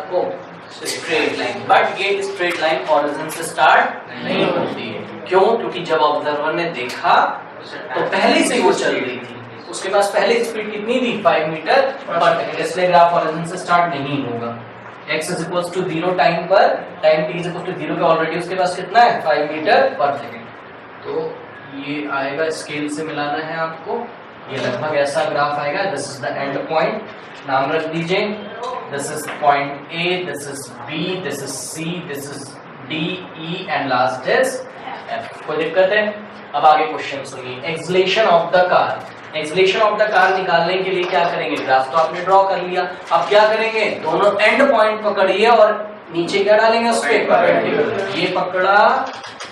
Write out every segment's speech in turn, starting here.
आपको straight line, but ये straight line origin से स्टार्ट नहीं होती है। क्यों? क्योंकि जब ऑब्जर्वर ने देखा तो पहले से वो चल रही थी, उसके पास पहले स्पीड कितनी थी 5 मीटर पर सेकंड, इसलिए ग्राफ ओरिजिन से स्टार्ट नहीं होगा। x is equals to 0 time पर, time t is equals to 0 पे ऑलरेडी उसके पास कितना है 5 मीटर पर सेकंड। तो ये आएगा, स्केल से मिलाना है आपको, ये लगभग ऐसा ग्राफ आएगा। This is the end point, नाम रख दीजिए, this is point A, this is B, this is C, this is D, E and last is F। कोई दिक्कत है? अब आगे क्वेश्चन सुनिए। Acceleration of the car, acceleration of the car निकालने के लिए क्या करेंगे? ग्राफ तो आपने ड्रॉ कर लिया, अब क्या करेंगे? दोनों एंड पॉइंट पकड़िए और नीचे क्या डालेंगे उस पे? परपेंडिकुलर। ये पकड़ा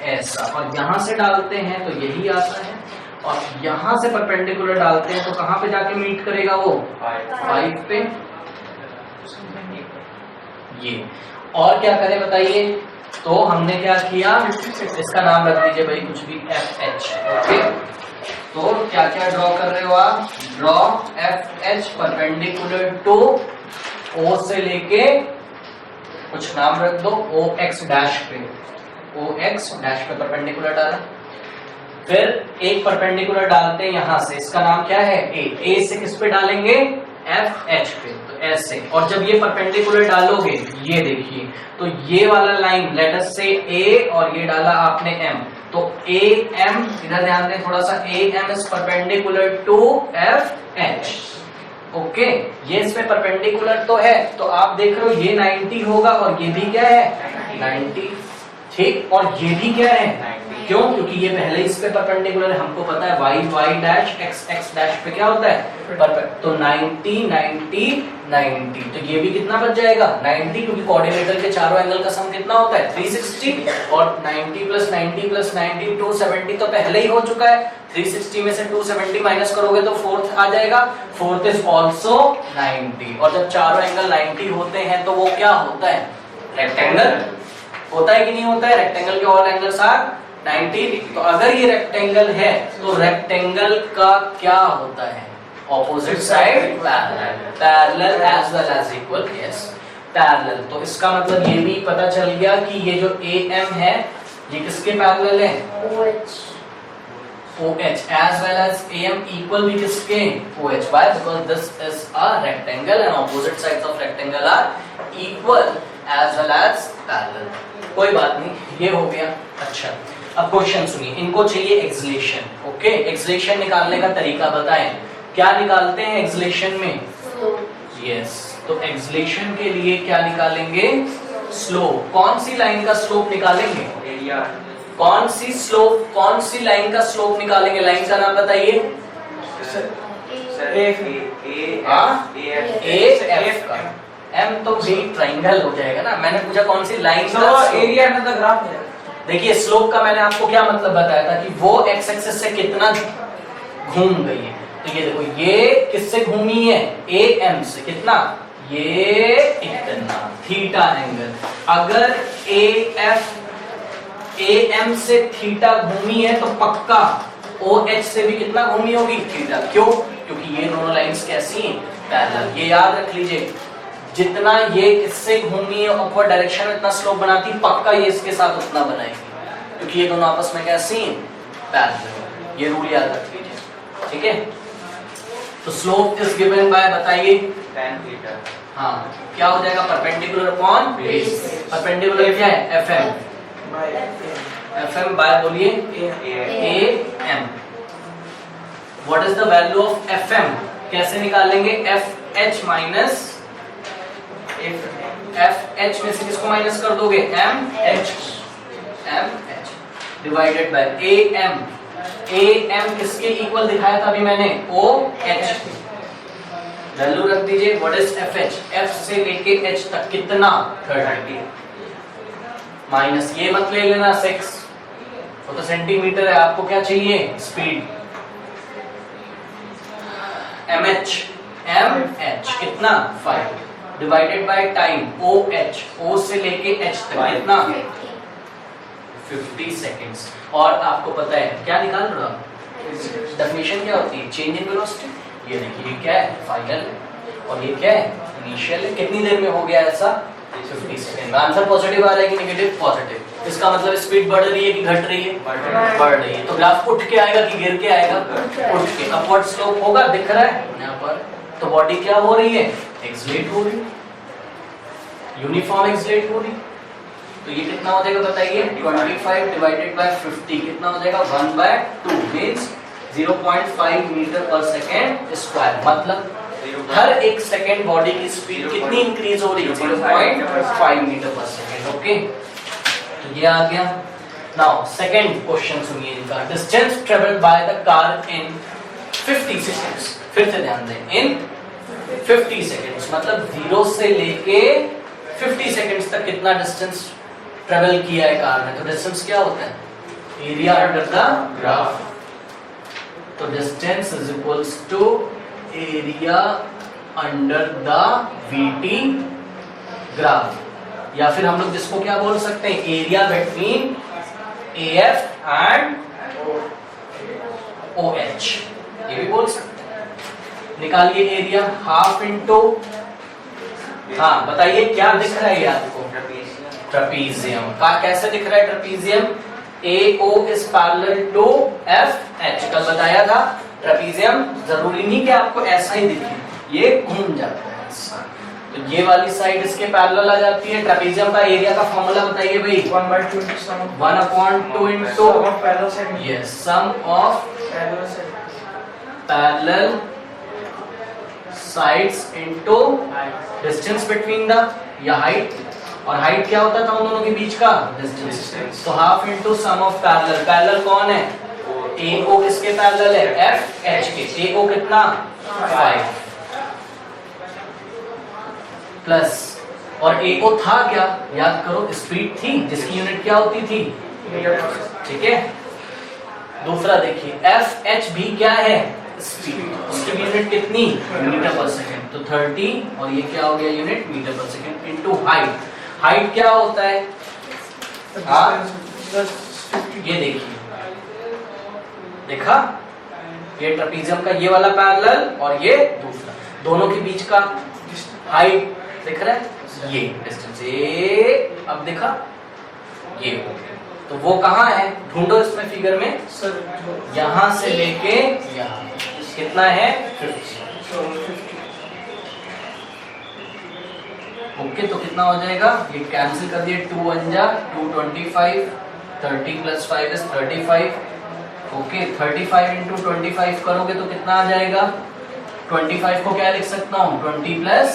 ऐसा, और यहां से डालते हैं तो यही आता है, और यहां से परपेंडिकुलर डालते हैं तो कहां पे जाके मीट करेगा वो? 5 पे। ये और क्या करें बताइए? तो हमने क्या किया, इसका नाम रख दीजिए भाई कुछ भी, FH। ओके, तो क्या क्या ड्रॉ कर रहे हो आप? Draw FH perpendicular to O से लेके कुछ नाम रख दो OX डैश पे, OX डैश पे परपेंडिकुलर डाला। फिर एक परपेंडिकुलर डालते हैं यहां से, इसका नाम क्या है? A से किस पे डालेंगे? FH पे, तो ऐसे। और जब ये परपेंडिकुलर डालोगे, ये देखिए, तो ये वाला लाइन लेट अस से A, और ये डाला आपने M, तो AM, इधर ध्यान दें थोड़ा सा, AM is perpendicular to FH। Okay, ये इसमें परपेंडिकुलर तो है, तो आप देख रहे हो ये 90 होगा, और ये भी क्या है 90, ठीक, और ये भी क्या है, क्यों? क्योंकि ये पहले इस पे परपेंडिकुलर है, हमको पता है y डैश x डैश पे क्या होता है परपेंडिकुलर, तो 90 90 90, तो ये भी कितना बच जाएगा 90, क्योंकि कोऑर्डिनेटर के चारों एंगल का सम कितना होता है 360, और 90 प्लस 90 प्लस 90 270 तो पहले ही हो चुका है, 360 में से 270 माइनस करोगे तो फोर्थ आ जाएगा, फोर्थ इज ऑल्सो 90, और जब चारों एंगल 90 होते हैं तो वो क्या होता है? रेक्टेंगल होता है कि नहीं होता है? रेक्टेंगल के ऑल एंगल्स आर 90। तो अगर ये रेक्टेंगल है तो रेक्टेंगल का क्या होता है? Opposite side parallel, parallel as well as equal, yes parallel. तो इसका मतलब ये भी पता चल गया कि ये जो AM है ये किसके पैरेलल है? OH as well as AM equal भी किसके? OH। Why? Because this is a rectangle and opposite sides of rectangle are equal as well as parallel। कोई बात नहीं, ये हो गया। अच्छा, अब क्वेश्चन सुनिए, इनको चाहिए एक्सेलरेशन। ओके, एक्सेलरेशन निकालने का तरीका बताएं, क्या निकालते हैं एक्सेलरेशन में? यस, तो एक्सेलरेशन के लिए क्या निकालेंगे? स्लोप। कौन सी लाइन का स्लोप निकालेंगे? एरिया। कौन सी स्लोप, कौन सी लाइन का स्लोप निकालेंगे? लाइन का नाम बताइए। AF का। M तो भी ट्राइंगल हो जाएगा ना, मैंने पूछा कौन सी लाइन का एरिया अंडर द ग्राफ है। देखिए स्लोप का मैंने आपको क्या मतलब बताया था कि वो x एक्सिस से कितना घूम गई है। तो ये देखो, ये किससे घूमी है? AM से। कितना? ये इतना, थीटा एंगल। अगर AF AM से थीटा घूमी है तो पक्का OH से भी कितना घूमी होगी? थीटा। क्यों? क्योंकि ये दोनों लाइंस कैसी हैं? पैरेलल। ये याद रख लीजिए, जितना ये इससे घूमी है अपवर्ड डायरेक्शन में, इतना स्लोप बनाती, पक्का ये इसके साथ उतना बनाएगी, क्योंकि ये दोनों आपस में कैसी हैं? पैरेलल। ये रूल याद रख लीजिए, ठीक है। तो स्लोप इज गिवन बाय, बताइए, tan थीटा। हाँ, क्या हो जाएगा? Perpendicular upon base. परपेंडिकुलर क्या है? FM। FM बाय बोलिए AM। What is the value of FM? कैसे निकालेंगे? FH माइनस FH में से किसको माइनस कर दोगे? MH divided by AM। AM किसके इक्वल दिखाया था अभी मैंने? OH। वैल्यू रख दीजिए। What is FH? F से लेके H तक कितना? 30 माइनस, ये मत ले लेना 6, वो तो सेंटीमीटर है, आपको क्या चाहिए? स्पीड। MH कितना? 5 divided by time OH, O से लेके H तक कितना? 50 सेकेंड्स। और आपको पता है क्या निकाल रहा हूं? डेफिनेशन क्या होती है? Change in velocity. ये देखिए क्या है? फाइनल है, और ये क्या है? इनिशियल है। कितनी देर में हो गया ऐसा? 50 सेकेंड। आंसर पॉजिटिव आ रहा है कि नेगेटिव? पॉजिटिव। इसका मतलब स्पीड बढ़ रही है कि घट रही है? बढ़ रही है। तो ग्राफ उठ के आएगा कि गिर के आएगा? उठ के। अपवर्ड स्लोप होगा, दिख रहा है यहाँ पर। तो बॉडी क्या हो रही है? एक्सलेट हो रही है, यूनिफॉर्म एक्सलेट हो रही है। तो ये कितना हो जाएगा बताइए? 25 डिवाइडेड बाय 50 कितना हो जाएगा? 1/2 मींस 0.5 मीटर पर सेकेंड स्क्वायर। मतलब हर एक सेकेंड बॉडी की स्पीड कितनी इंक्रीज हो रही है? 0.5 मीटर पर सेकेंड। ओके, तो ये आ गया। नाउ सेकंड क्वेश्चन सुनिए इनका। Distance travelled by the car in 50 seconds. फिर से ध्यान दें, इन 50 सेकंड्स मतलब 0 से लेके 50 सेकंड्स तक कितना डिस्टेंस ट्रेवल किया है कार ने। तो डिस्टेंस क्या होता है? Area under the graph. तो distance is equals to area under the VT graph, या फिर हम लोग जिसको क्या बोल सकते हैं? Area between AF and OH, ये भी बोल सकते हैं। निकालिए एरिया। हाफ इंटू, हाँ बताइए क्या दिख रहा है ये आपको? ट्रेपीजियम का कैसे दिख रहा है trapezium? AO is parallel to FH। कल बताया था ट्रेपीजियम जरूरी नहीं कि आपको ऐसा ही दिखे, ये घूम जाता है ऐसा। तो ये वाली साइड इसके पैरेलल आ जाती है। ट्रेपीजियम का एरिया का फॉर्मूला बताइए भाई। 1/2 into sum 1/2 into of parallel side। yes, sum of parallel sides into distance between the, या height, और हाइट क्या होता था उन दोनों के बीच का? डिस्टेंस। तो half into sum of parallel. Parallel कौन है? AO किसके पैरेलल है? FH के। AO कितना? 5 प्लस, और AO था क्या? याद करो, स्पीड थी जिसकी यूनिट क्या होती थी? ठीक है। दूसरा देखिए, FH भी क्या है? स्पीड। उसकी यूनिट कितनी? Metre per second. तो 30, और ये क्या हो गया? Unit metre per second into height. Height क्या होता है? ये देखिए, देखा? ये ट्रेपीजियम का ये वाला पैरेलल और ये दूसरा, दोनों के बीच का हाइट दिख रहा है? ये डिस्टेंस। ये अब देखा, ये हो गया। तो वो कहाँ है? ढूंढो इसमें फिगर में। यहां से लेके यहाँ कितना है? 50। ओके, तो कितना हो जाएगा? ये कैंसिल कर दिए। 2 1 जा 2 25, 30 प्लस 5 इज 35। ओके, 35 इंटू 25 करोगे तो कितना आ जाएगा? 25 को क्या लिख सकता हूँ? 20 प्लस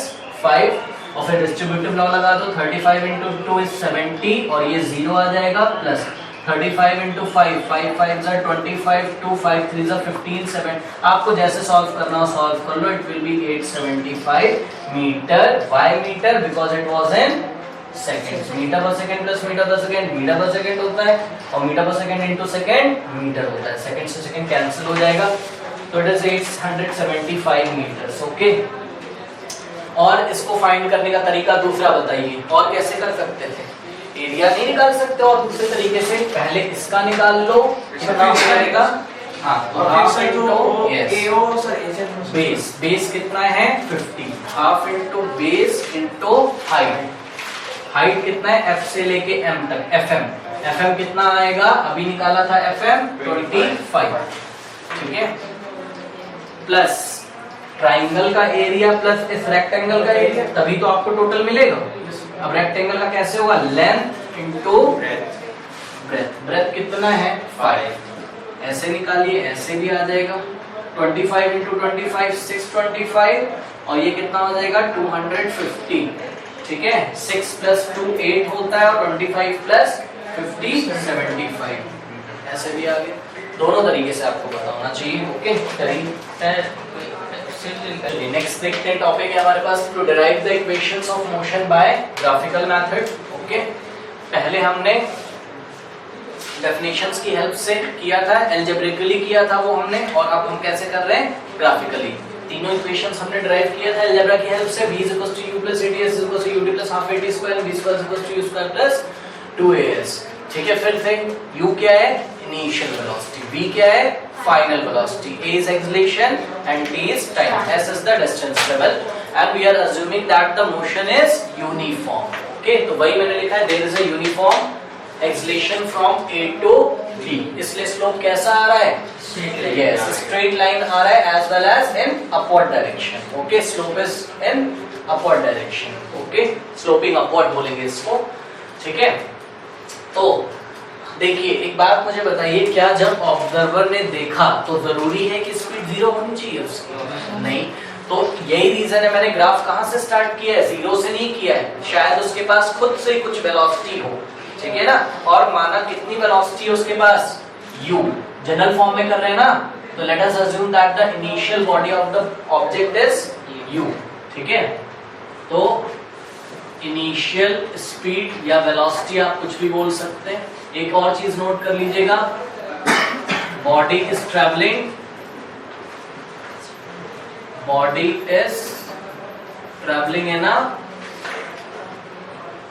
5, और फिर डिस्ट्रीब्यूटिव लॉ लगा दो। 35 इंटू 2 इज 70, और ये 0 आ जाएगा, प्लस 35 इंटू 5, 5 5 जा 25, 2 5 3 जा 15, 7। आपको जैसे सॉल्व करना हो सॉल्व कर लो। It will be 875 metre. Why metre? Because it was in seconds. Metre per second plus metre per second metre per second होता है, और metre per second into second metre होता है। सेकंड से सेकंड कैंसिल हो जाएगा, तो इट इज 875 मीटर्स। ओके, और इसको फाइंड करने का तरीका दूसरा बताइए। और कैसे कर सकते थे? एरिया नहीं निकाल सकते और दूसरे तरीके से? पहले इसका निकाल लो, कितना हो जाएगा? हाँ, तो हाफ इंटू बेस। बेस कितना है? 50। Half into base into height. Height कितना है? F से लेके M तक, FM। FM कितना आएगा? अभी निकाला था FM 25। ठीक है, प्लस ट्राइंगल का एरिया प्लस इस रेक्टेंगल का एरिया, तभी तो आपको टोटल मिलेगा। अब रेक्टेंगल का कैसे होगा? Length into breadth. ब्रेथ कितना है? 5। ऐसे निकालिए, ऐसे भी आ जाएगा। 25 इंटू 25 625, और ये कितना हो जाएगा? 250। ठीक है, 6 प्लस 2 8 होता है, और 25 प्लस 50 75। ऐसे भी आ गया। दोनों तरीके से आपको पता होना चाहिए। ओके, नेक्स्ट देखते हैं। टॉपिक है हमारे पास to derive the equations of motion by graphical method. Okay, पहले हमने डेफिनेशंस की हेल्प से किया था, अलजेब्रिकली किया था वो हमने, और अब हम कैसे कर रहे हैं? ग्राफिकली। तीनों इक्वेशंस हमने डिराइव किया था अलजेब्रा की हेल्प से। v = u + at s = ud + half at square, v = u square + 2as। ठीक है, फिर से u क्या है? इनिशियल वेलोसिटी, v क्या है? Final velocity, a is acceleration and t is time, s is the distance travel, and we are assuming that the motion is uniform। Okay, तो वही मैंने लिखा है, there is a uniform acceleration from A to B, इसलिए slope कैसा आ रहा है? यस, स्ट्रेट लाइन आ रहा है as well as in upward direction. Okay, slope is in upward direction. Okay, sloping upward बोलेंगे इसको, ठीक है। तो देखिए एक बात मुझे बताइए, क्या जब ऑब्जर्वर ने देखा तो जरूरी है कि स्पीड जीरो होनी चाहिए उसकी? नहीं। तो यही रीजन है मैंने ग्राफ कहां से स्टार्ट किया है, जीरो से नहीं किया है, शायद उसके पास खुद से ही कुछ वेलोसिटी हो, ठीक है ना। और माना कितनी वेलोसिटी है उसके पास? u, जनरल फॉर्म में कर रहे हैं ना, तो let us assume that the initial body of the object is u, ठीक है। तो इनिशियल स्पीड या वेलोसिटी आप कुछ भी बोल सकते हैं। एक और चीज नोट कर लीजिएगा, body is travelling in a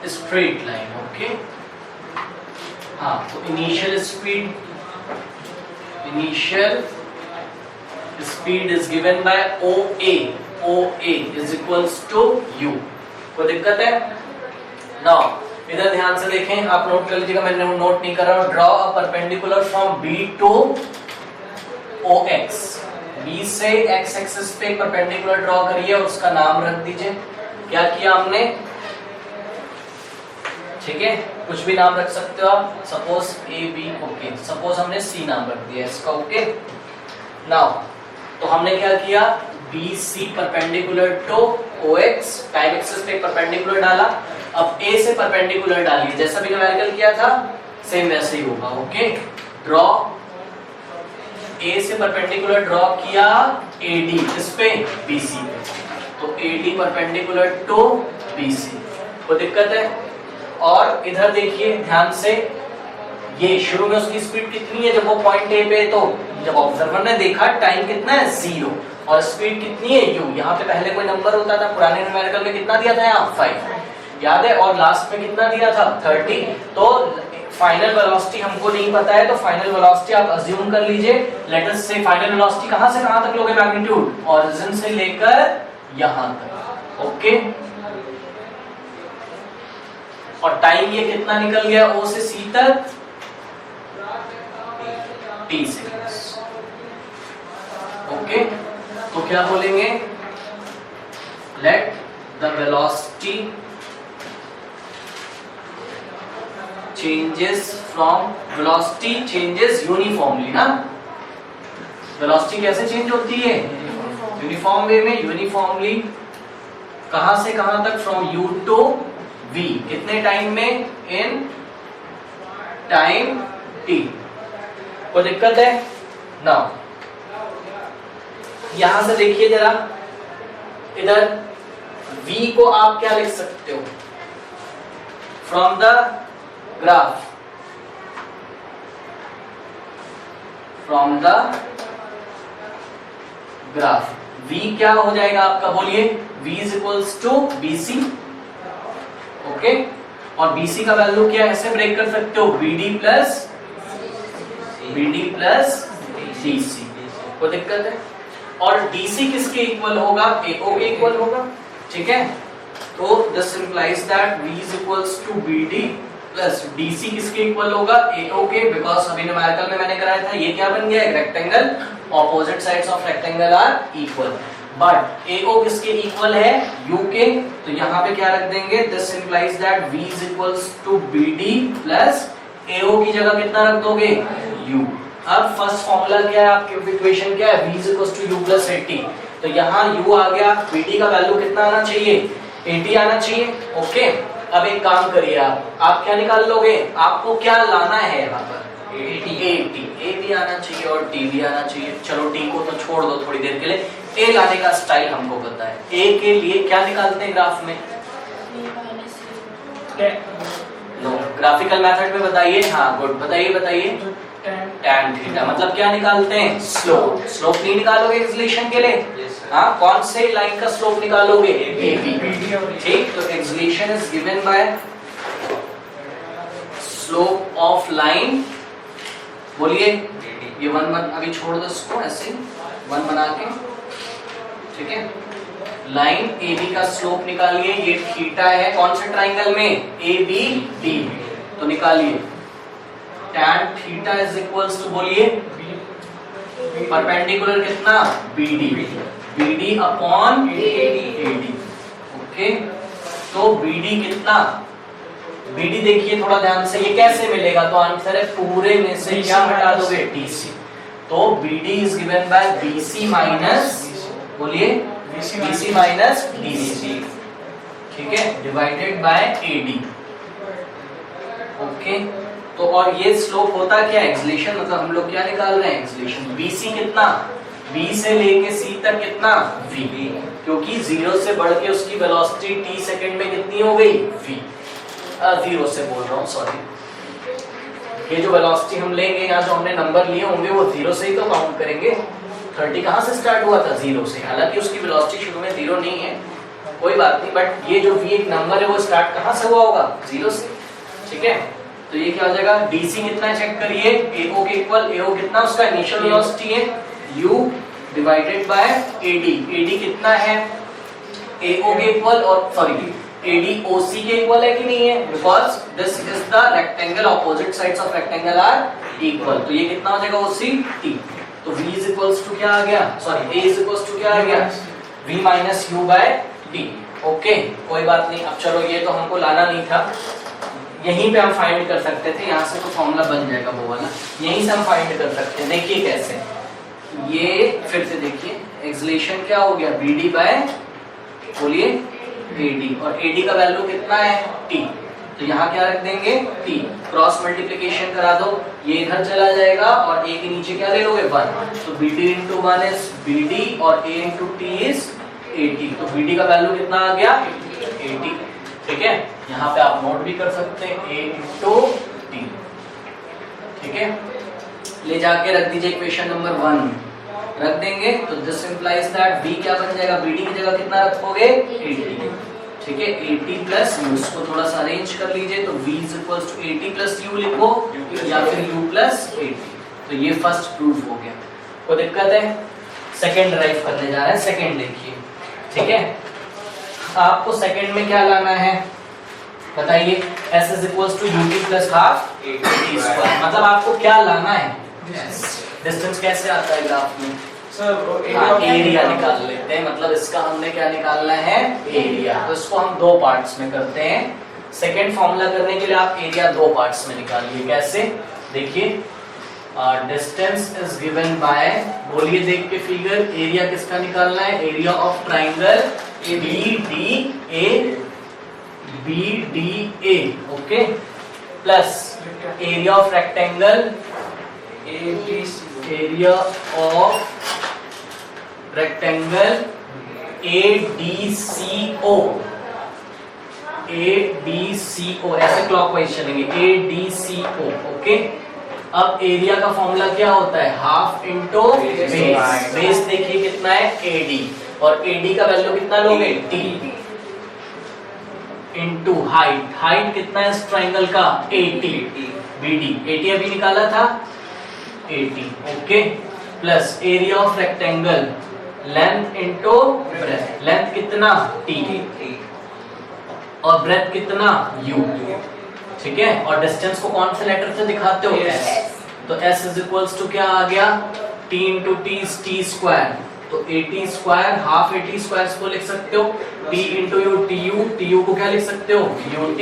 straight line, okay। हाँ, तो initial speed is given by OA is equals to u। कोई दिक्कत है? नाउ इधर ध्यान से देखें, आप नोट कर लीजिएगा, मैंने नोट नहीं कर रहा हूं। Draw a perpendicular from B to OX, B से x एक्सिस पे परपेंडिकुलर ड्रॉ करिए और उसका नाम रख दीजिए। क्या किया हमने? ठीक है, कुछ भी नाम रख सकते हो आप, सपोज AB, ओके, सपोज हमने C नाम रख दिया इसका, ओके। नाउ तो हमने क्या किया, BC perpendicular to OX, time axis पे परपेंडिकुलर डाला। अब A से परपेंडिकुलर डालिए, जैसा भी न्यूमेरिकल किया था सेम वैसे ही होगा, ओके। ड्रॉ A से परपेंडिकुलर ड्रॉ किया AD, किस पे? BC पे, तो AD परपेंडिकुलर टू BC, कोई दिक्कत है? और इधर देखिए ध्यान से, ये शुरू में उसकी स्पीड कितनी है जब वो पॉइंट ए पे, तो जब ऑब्जर्वर ने देखा टाइम कितना है 0 और स्पीड कितनी है u, यहाँ पे पहले कोई नंबर होता था, पुराने न्यूमेरिकल में कितना दिया था यहाँ 5, याद है, और लास्ट में कितना दिया था 30। तो फाइनल वेलोसिटी हमको नहीं पता है, तो फाइनल वेलोसिटी आप अज्यूम कर लीजिए। लेट अस से फाइनल वेलोसिटी कहां से कहां तक लोगे मैग्नीट्यूड? ओरिजिन से लेकर यहां तक, ओके। और टाइम ये कितना निकल गया O से C तक? T seconds, okay. तो क्या बोलेंगे? Let the velocity velocity changes uniformly ना। वेलोसिटी कैसे चेंज होती है? यूनिफॉर्म वे में, यूनिफॉर्मली कहां से कहां तक? फ्रॉम U टू V, कितने टाइम में? In time T। कोई दिक्कत है? नाउ यहां से देखिए जरा, इधर V को आप क्या लिख सकते हो? फ्रॉम द ग्राफ, V क्या हो जाएगा आपका? बोलिए। V is equals to BC, ओके। और BC का वैल्यू क्या ऐसे ब्रेक कर सकते हो? BD प्लस DC, कोई दिक्कत है? और DC किसके इक्वल होगा? AO के इक्वल होगा, ठीक है। तो this implies that V is equals to BD plus DC किसके इक्वल होगा? AO के, बिकॉज अभी न्यूमेरिकल में मैंने कराया था, ये क्या बन गया? एक rectangle, opposite sides of rectangle are equal, but AO किसके इक्वल है? U के, तो यहाँ पे क्या रख देंगे? This implies that V is equals to BD plus AO की जगह कितना रख दोगे? U। अब फर्स्ट फॉर्मूला क्या है आपकी, इक्वेशन क्या है? V is equals to U plus 80, तो यहाँ U आ गया, BD का वैल्यू कितना आना चाहिए? 80 आना चाहिए, ओके। अब एक काम करिए, आप क्या निकाल लोगे? आपको क्या लाना है यहाँ पर? 80, A भी आना चाहिए और T भी आना चाहिए। चलो T को तो छोड़ दो थोड़ी देर के लिए, A लाने का स्टाइल हमको पता है। A के लिए क्या निकालते हैं ग्राफ में? नो, ग्राफिकल मेथड में बताइए। हाँ गुड, बताइए। tan थीटा, मतलब क्या निकालते हैं? स्लोप। स्लोप नहीं निकालोगे एक्सलेशन के लिए? हाँ, कौन से लाइन का स्लोप निकालोगे? AB, ठीक। तो acceleration is given bye slope of line, बोलिए। ये 1 अभी छोड़ दो इसको ऐसे 1 बना के, ठीक है। लाइन AB का स्लोप निकालिए, ये थीटा है कौन से ट्राइंगल में, ABD, तो निकालिए tan theta is equals to, बोलिए परपेंडिकुलर कितना, BD अपॉन AD। ओके, तो BD कितना, BD देखिए थोड़ा ध्यान से, ये कैसे मिलेगा, तो आंसर है पूरे में से क्या हटा दोगे, DC, तो BD is given bye BC minus, बोलिए BC माइनस DC, ठीक है, डिवाइडेड बाय AD। ओके, तो और ये स्लोप होता क्या है, एक्सलेशन, मतलब हम लोग क्या निकाल रहे हैं, एक्सलेशन। BC कितना, B से लेके C तक कितना, V, क्योंकि 0 से बढ़ के उसकी वेलोसिटी t सेकंड में कितनी हो गई, V, 0 से बोल रहा हूँ, सॉरी, ये जो वेलोसिटी हम लेंगे, यहाँ जो हमने नंबर लिए होंगे वो 0 से ही तो काउंट करेंगे। 30 कहाँ से स्टार्ट हुआ था, 0 से, हालांकि उसकी वेलोसिटी शुरू में 0 नहीं है, कोई बात नहीं, बट ये जो V एक नंबर है वो स्टार्ट कहाँ से हुआ होगा, 0 से, ठीक है। तो ये क्या हो जाएगा, DC कितना चेक करिए, AO के इक्वल, AO कितना उसका इनिशियल वेलोसिटी है, U डिवाइडेड बाय AD कितना है, AO के इक्वल, और सॉरी AD OC के इक्वल है कि नहीं है, because this is the rectangle, opposite sides of rectangle are equal, तो ये कितना हो जाएगा, OC T, तो V इज इक्वल्स टू क्या आ गया, sorry A is equals to क्या आ गया, V minus U by T। Okay, कोई बात नहीं, अब चलो ये तो हमको लाना नहीं था, यहीं पे हम फाइंड कर सकते थे, यहाँ से तो फॉर्मूला बन जाएगा वो वाला, यहीं से हम फाइंड कर सकते हैं। देखिए कैसे, ये फिर से देखिए, एक्सलेशन क्या हो गया, BD बाय, बोलिए AD, और AD का वैल्यू कितना है, T, तो यहाँ क्या रख देंगे, T, क्रॉस मल्टीप्लिकेशन करा दो, ये इधर चला जाएगा, और A के नीचे क्या ले लोगे, 1, तो BD into 1 is BD और A into T is AT, तो BD का वैल्यू कितना आ गया, 80, ठीक है, यहाँ पे आप नोट भी कर सकते हैं, A into T, ठीक है, ले जाके रख दीजिए इक्वेशन नंबर 1 रख देंगे, तो दिस इंप्लाइज दैट B क्या बन जाएगा, BD की जगह कितना रखोगे, 80, ठीक है, 80 प्लस U, इसको थोड़ा सा अरेंज कर लीजिए, तो V is equals to 80 plus U लिखो, या फिर U प्लस 80, तो ये फर्स्ट प्रूफ हो गया, कोई दिक्कत है। सेकंड ड्राइव करने जा रहे हैं, सेकंड देखिए, ठीक है, आपको सेकंड में क्या लाना है बताइए, S is equals to UT plus half AT square, मतलब आपको क्या लाना है, डिस्टेंस कैसे आता है ग्राफ में, एरिया निकाल लेते हैं, मतलब इसका हमने क्या निकालना है, एरिया, तो इसको हम दो पार्ट्स में करते हैं। सेकंड फॉर्मूला करने के लिए आप एरिया दो पार्ट्स में निकालिए, कैसे, देखिए, डिस्टेंस इज गिवन बाय, बोलिए देख के फिगर, एरिया किसका निकालना है, area of triangle BDA, okay, plus area of rectangle area of rectangle ADCO, ऐसे क्लॉकवाइज चलेंगे, ADCO, ओके। अब एरिया का फॉर्मूला क्या होता है, हाफ इंटू बेस, बेस देखिए कितना है, AD, और AD का वैल्यू कितना लोगे, T, इंटू हाइट, हाइट कितना है इस ट्राइंगल का, 80, BD, 80 अभी निकाला था, 80, okay, plus area of rectangle, length into breadth, length कितना, T, और ब्रेथ कितना, U, ठीक है, और डिस्टेंस को कौन से लेटर से दिखाते हो, S, तो S इज इक्वल्स टू क्या आ गया, T into T T square, तो 80 स्क्वायर, हाफ 80 स्क्वायर को लिख सकते हो, T इंटू U TU को क्या लिख सकते हो, UT,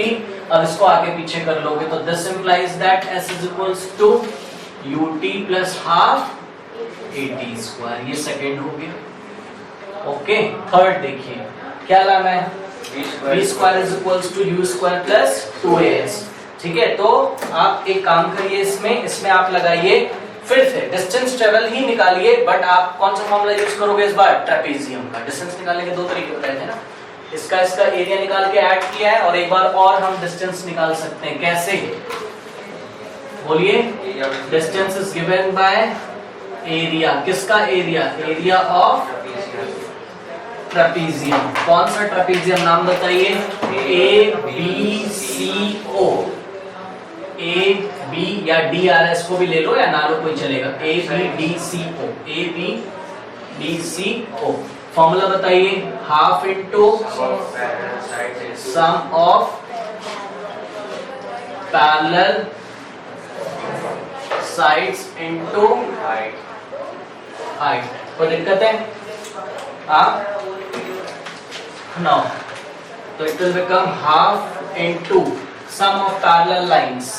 अब इसको आगे पीछे कर लोगे, तो this implies that S is equals to UT plus half 80 square, ये सेकंड हो गया, ओके। थर्ड देखिए क्या लाना है, B square is equals to U square plus 2AS, ठीक है। तो आप एक काम करिए, इसमें आप लगाइए, फिर से डिस्टेंस ट्रेवल ही निकालिए, बट आप कौन सा फॉर्मूला यूज करोगे इस बार, ट्रेपेजियम का। डिस्टेंस निकालने के दो तरीके बताए थे ना, इसका एरिया निकाल के ऐड किया है, और एक बार और हम डिस्टेंस निकाल सकते हैं, कैसे, बोलिए, distance is given by area, किसका एरिया, एरिया ऑफ ट्रेपेजियम, कौन सा ट्रेपेजियम, नाम बताइए, ABCO, AB या DRS को भी ले लो या ना लो कोई चलेगा, ABDCO, फॉर्मूला बताइए, half into sum of parallel sides into height. कोई दिक्कत है? नो, तो it will become half into sum of parallel lines.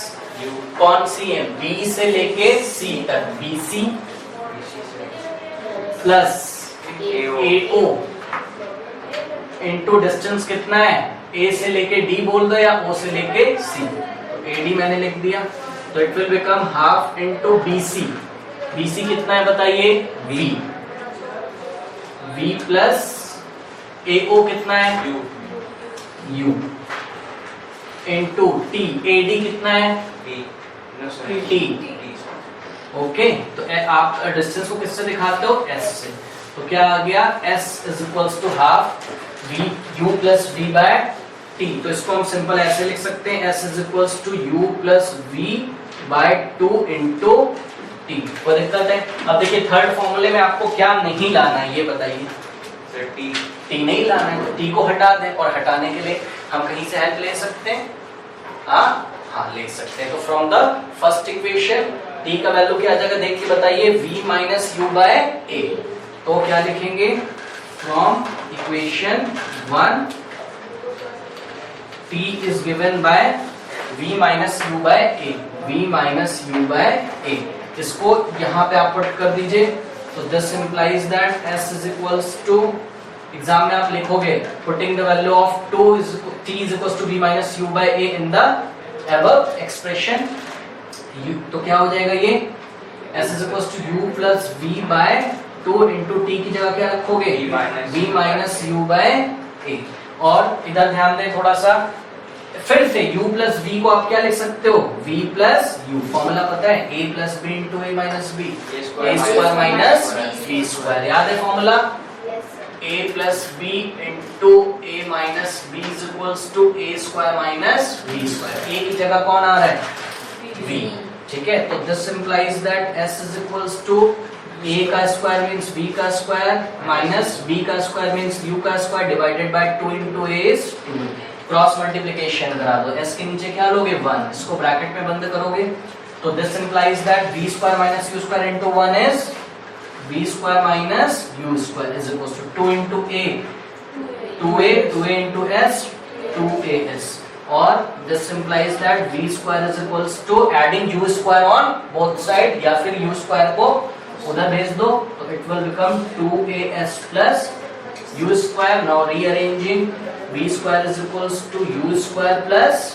कौन सी है? बी से लेके सी तक, BC plus AO into distance कितना है? A से लेके D बोल दो या O से लेके C। तो AD मैंने लिख दिया, तो it will become half into BC। BC कितना है बताइए? V प्लस AO कितना है? U into T। AD कितना है? T। ओके, तो आप डिस्टेंस को किससे दिखाते हो? S से। तो क्या आ गया? S is equals to half U plus V by T। तो इसको हम सिंपल ऐसे लिख सकते हैं, S is equals to U plus V by 2 into T। कोई दिक्कत है? अब देखिए थर्ड फॉर्मूले में आपको क्या नहीं लाना है ये बताइए। T नहीं लाना है, तो T को हटा दें, और हटाने के लिए हम कहीं से हेल्प ले सकते हैं। हाँ ले सकते हैं। तो from the first equation T का वैल्यू क्या आ जाएगा देख के बताइए, V minus U by A। तो क्या लिखेंगे? From equation 1 T is given by V minus U by A। V minus U by A, इसको यहाँ पे आप पुट कर दीजिए। तो this implies that S is equals to, exam में आप लिखोगे putting the value of T is equals to V minus U by A in the above expression। तो क्या हो जाएगा ये? S is equals to U plus V by 2 into T की जगह क्या रखोगे? V minus U by A। और इधर ध्यान दें थोड़ा सा, फिर से U plus V को आप क्या लिख सकते हो? V plus U। फॉर्मूला पता है, A plus B into A minus B, A square minus B square। याद है formula? A plus B into A minus B is equals to A square minus B square। A की जगह कौन आ रहा है? V। ठीक है, तो this implies that S is equals to A का स्क्वायर मींस B का स्क्वायर माइनस B का स्क्वायर मींस U का square divided by 2 into A is 2। Cross multiplication करा दो, S के नीचे क्या लोगे? 1। इसको ब्रैकेट में बंद करोगे, तो this implies that B square minus U square into 1 is B square minus U square is equals to 2 into A, 2A into S, 2AS। और this implies that V square is equals to adding U square on both side, या फिर U square को उधर भेज दो, तो it will become 2AS plus U square। Now rearranging, V square is equals to U square plus